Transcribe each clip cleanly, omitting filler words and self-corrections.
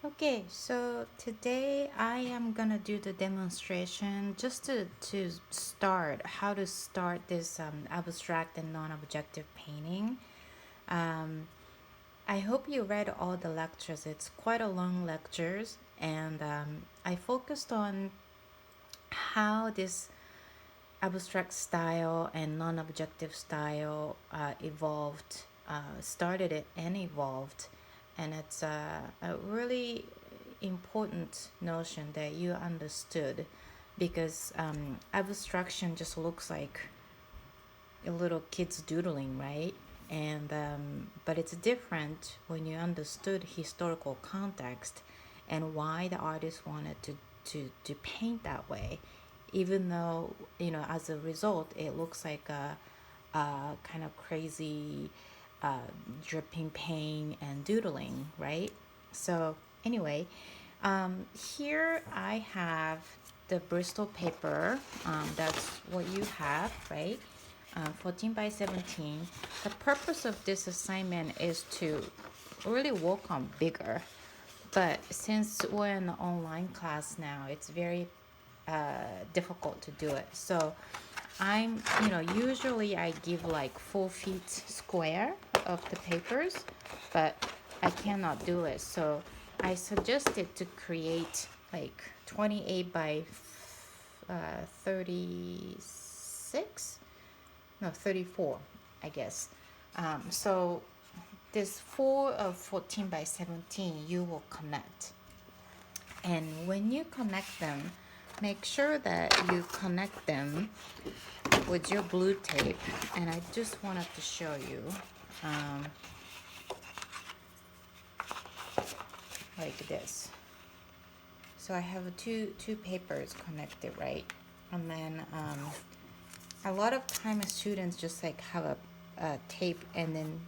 Okay, so today I am gonna do the demonstration just to start how to start this abstract and non-objective painting. Um, I hope you read all the lectures. It's quite a long lectures, and I focused on how this abstract style and non-objective style evolved, started it and evolved, and it's a really important notion that you understood because abstraction just looks like a little kid's doodling, right? And but it's different when you understood historical context and why the artist wanted to paint that way, even though as a result it looks like a kind of crazy uh, dripping paint and doodling, right? So anyway, here I have the Bristol paper. That's what you have, right? 14 by 17. The purpose of this assignment is to really work on bigger. But since we're in the online class now, it's very difficult to do it. So usually I give like 4 feet square of the papers, but I cannot do it. So I suggested to create like 28 by 36, no, 34, I guess. So this 4 of 14 by 17, you will connect. And when you connect them, make sure that you connect them with your blue tape. And I just wanted to show you um, like this. So I have two papers connected, right? And then a lot of times students just like have a tape and then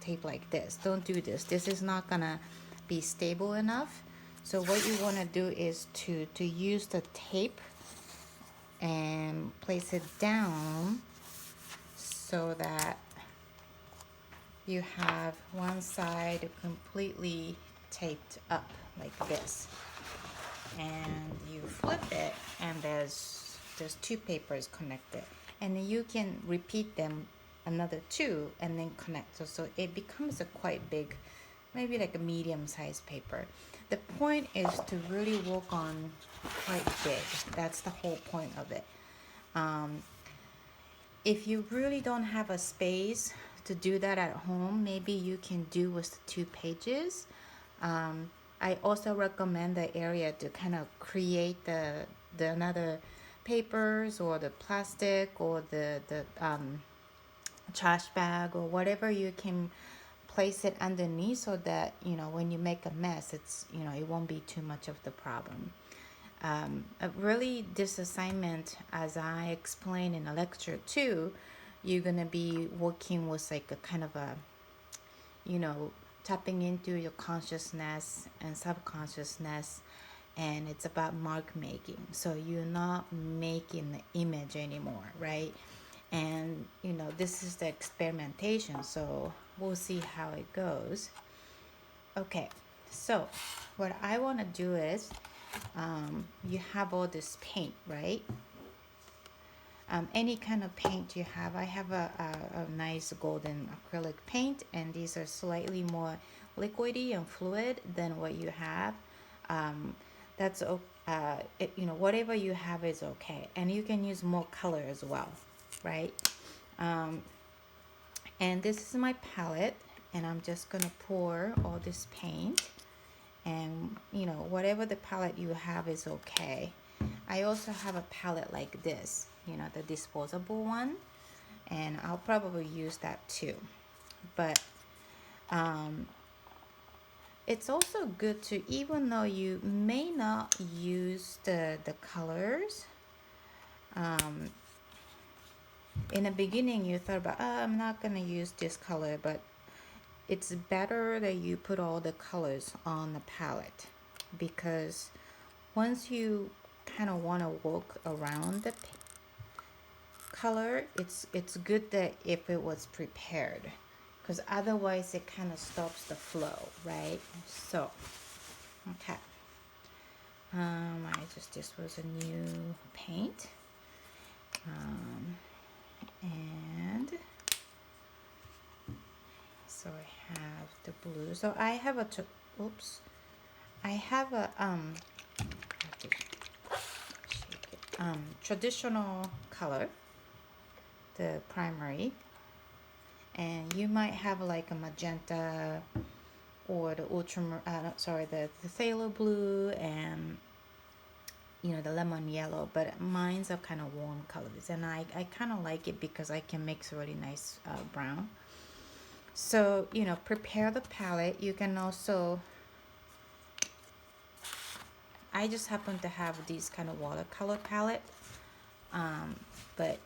tape like this. Don't do this. This is not gonna be stable enough. So what you want to do is to use the tape and place it down so that you have one side completely taped up like this, and you flip it and there's two papers connected, and then you can repeat them another two and then connect, so it becomes a quite big, maybe like a medium sized paper. The point is to really work on quite big. That's the whole point of it. um, if you really don't have a space to do that at home, maybe you can do with the 2 pages. I also recommend the area to kind of create the another papers or the plastic or the trash bag or whatever you can place it underneath, so that when you make a mess, it won't be too much of the problem. Really, this assignment, as I explained in a lecture too, you're gonna be working with like a kind of a, you know, tapping into your consciousness and subconsciousness, and it's about mark making. So you're not making the image anymore, right? And this is the experimentation, so we'll see how it goes. Okay, so what I want to do is, you have all this paint, right? Any kind of paint you have. I have a nice golden acrylic paint, and these are slightly more liquidy and fluid than what you have. Um, that's whatever you have is okay, and you can use more color as well, right? Um, and this is my palette, and I'm just gonna pour all this paint, and whatever the palette you have is okay. I also have a palette like this, the disposable one, and I'll probably use that too. But it's also good to, even though you may not use the colors, in the beginning you thought about, I'm not gonna use this color, but it's better that you put all the colors on the palette, because once you kind of want to walk around the color, it's good that if it was prepared, because otherwise it kind of stops the flow, right? So Okay. This was a new paint. And so I have the blue. So I have a, oops. I have a, I have to shake it. Traditional color, the primary. And you might have like a magenta or the the phthalo blue and the lemon yellow, but mine's are kind of warm colors, and I kind of like it because I can mix really nice brown. So prepare the palette. You can also, I just happen to have these kind of watercolor palette, but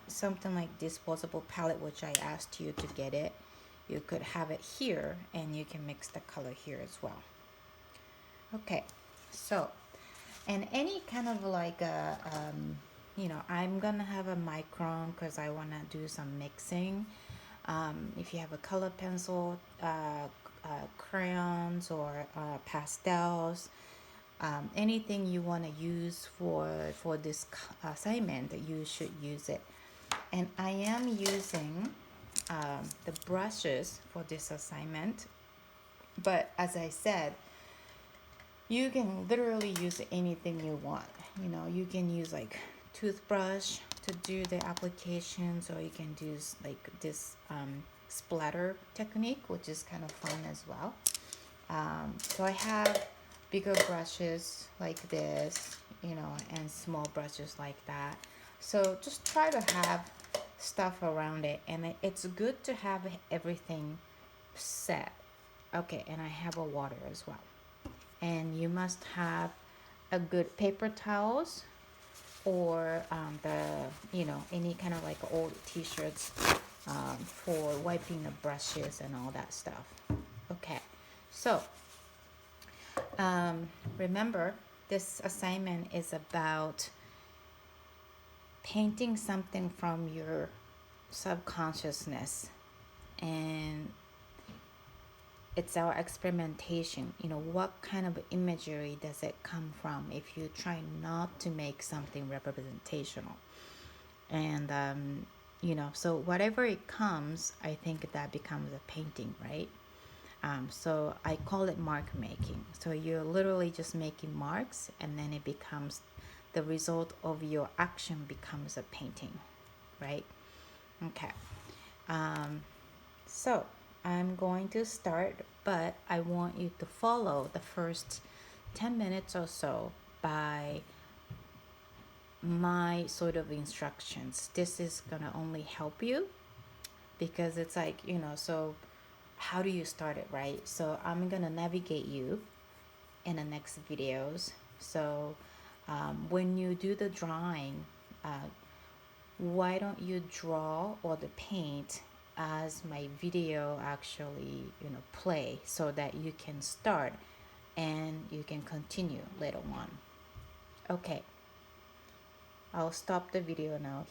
something like disposable palette, which I asked you to get it, you could have it here and you can mix the color here as well. Okay, so, and any kind of like a I'm gonna have a micron because I want to do some mixing. If you have a color pencil, crayons, or pastels, anything you want to use for this assignment, you should use it. And I am using the brushes for this assignment, but as I said, you can literally use anything you want. You can use like toothbrush to do the applications, or you can do like this splatter technique, which is kind of fun as well. So I have bigger brushes like this, and small brushes like that. So just try to have stuff around it, and it's good to have everything set. Okay, and I have a water as well. And you must have a good paper towels, or any kind of like old t-shirts for wiping the brushes and all that stuff. Okay, so remember, this assignment is about painting something from your subconsciousness, and it's our experimentation. What kind of imagery does it come from if you try not to make something representational? And so whatever it comes, I think that becomes a painting, right? So I call it mark making. So you're literally just making marks, and then it becomes, the result of your action becomes a painting, right? Okay. So I'm going to start, but I want you to follow the first 10 minutes or so by my sort of instructions. This is gonna only help you because it's like, so how do you start it, right? So I'm gonna navigate you in the next videos. So when you do the drawing, why don't you draw or the paint as my video actually play, so that you can start and you can continue later on. Okay, I'll stop the video now.